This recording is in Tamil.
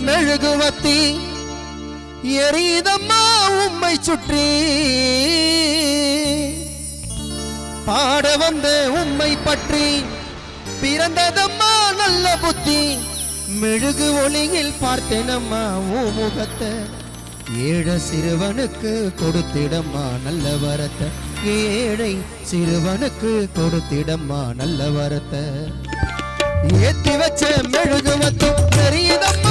மெழுகுவத்தி எரிதம்மா உம்மை சுற்றி பாட வந்த உம்மை பற்றி பிறந்ததம்மா நல்ல புத்தி மெழுகு ஒளியில் பார்த்தேனம்மா ஓ முகத்தை ஏழை சிறுவனுக்கு கொடுத்திடம்மா நல்ல வரத்தை ஏழை சிறுவனுக்கு கொடுத்திடம்மா நல்ல வரத்தை ஏத்தி வச்ச மெழுகுவத்தி பெரியதம்மா